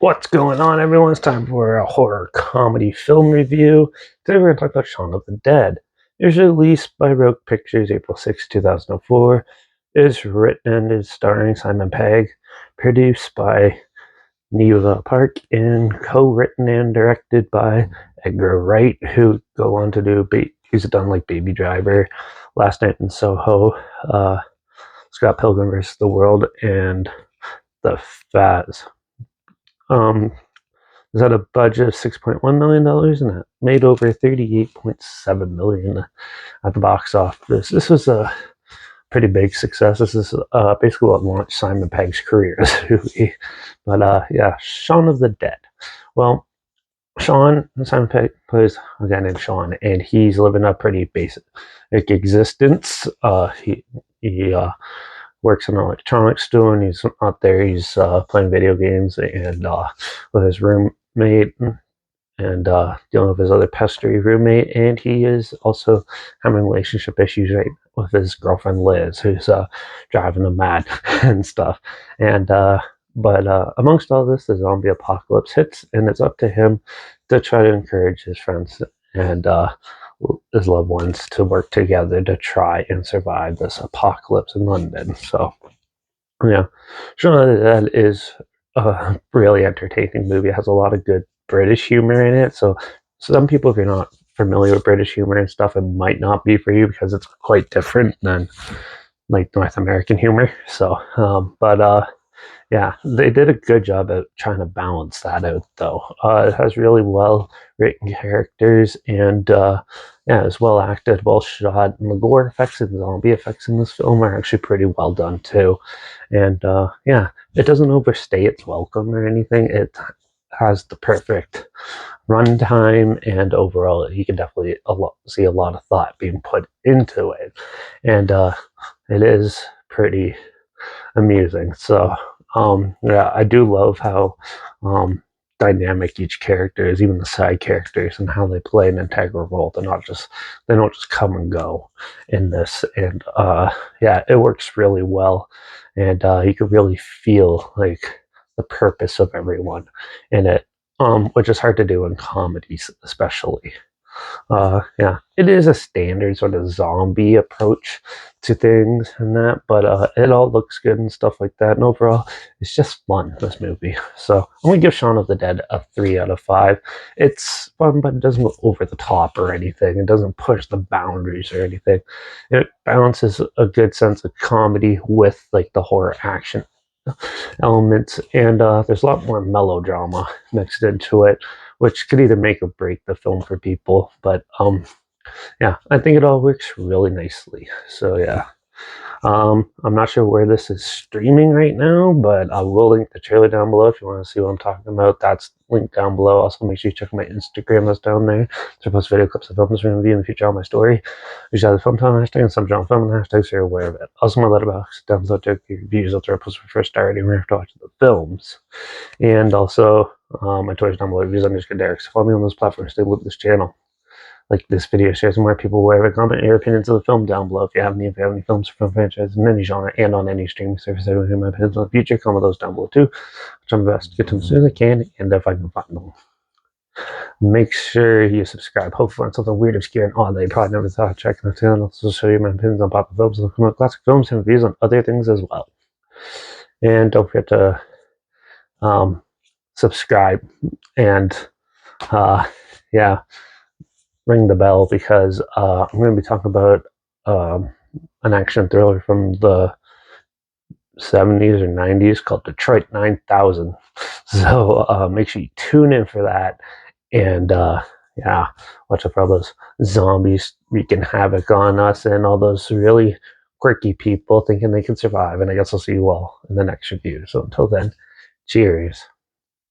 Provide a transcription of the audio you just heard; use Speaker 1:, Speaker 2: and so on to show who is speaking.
Speaker 1: What's going on, everyone? It's time for a horror comedy film review. Today we're going to talk about Shaun of the Dead. It was released by Rogue Pictures April 6, 2004. It is written and is starring Simon Pegg, produced by Neva Park, and co-written and directed by Edgar Wright, who go on to do he's done like Baby Driver, Last Night in Soho, Scott Pilgrim vs. the World, and The Faz. Is at a budget of $6.1 million and it made over $38.7 million at the box office. This was a pretty big success. This is basically what launched Simon Pegg's career as a movie. But yeah, Shaun of the Dead. Well, Simon Pegg plays a guy named Shaun, and he's living a pretty basic existence. He works in an electronics store, and he's out there. He's playing video games and with his roommate and dealing with his other pestery roommate. And he is also having relationship issues right with his girlfriend Liz, who's driving him mad and stuff. And but amongst all this, the zombie apocalypse hits, and it's up to him to try to encourage his friends and his loved ones to work together to try and survive this apocalypse in London. So, yeah, Shaun of the Dead is a really entertaining movie. It has a lot of good British humor in it. So some people, if you're not familiar with British humor and stuff, it might not be for you because it's quite different than like North American humor. So, yeah, they did a good job at trying to balance that out, though. It has really well written characters, and yeah, it's well acted, well shot, and the gore effects and zombie effects in this film are actually pretty well done too. And yeah, it doesn't overstay its welcome or anything. It has the perfect runtime, and overall, you can definitely see a lot of thought being put into it, and it is pretty amusing. So yeah, I do love how dynamic each character is, even the side characters, and how they play an integral role. They don't just come and go in this. And yeah, it works really well, and you can really feel like the purpose of everyone in it, which is hard to do in comedies, especially. Yeah, it is a standard sort of zombie approach to things and that, but it all looks good and stuff like that. And overall, it's just fun, this movie. So I'm gonna give Shaun of the Dead a 3 out of 5. It's fun, but it doesn't go over the top or anything. It doesn't push the boundaries or anything. It balances a good sense of comedy with like the horror action elements, and there's a lot more melodrama mixed into it, which could either make or break the film for people. But yeah, I think it all works really nicely. So yeah, I'm not sure where this is streaming right now, but I will link the trailer down below if you want to see what I'm talking about. That's linked down below. Also, make sure you check my Instagram that's down there. So I post video clips of films from review in the future on my story. There's either film time hashtag and some genre film hashtags, so you're aware of it. Also, my letterbox down below, check your reviews. I'll post for first starting right after watching the films. And also, my Twitch down below, reviews underscore Derek. So follow me on those platforms. Stay with this channel. Like this video, share some more people, wherever. Comment your opinions of the film down below. If you have any films or film franchises in any genre and on any streaming service, I will hear my opinions on the future. Comment those down below too. I'll try my best to get to them as soon as I can, and if I can find them. Make sure you subscribe. Hopefully on something weird, obscure, and odd that you probably never thought of checking out the channel. Also show you my opinions on popular films and come out classic films and reviews on other things as well. And don't forget to subscribe and yeah, ring the bell, because I'm going to be talking about an action thriller from the 70s or 90s called Detroit 9000. So make sure you tune in for that, and yeah, watch out for all those zombies wreaking havoc on us and all those really quirky people thinking they can survive. And I guess I'll see you all in the next review. So until then, cheers.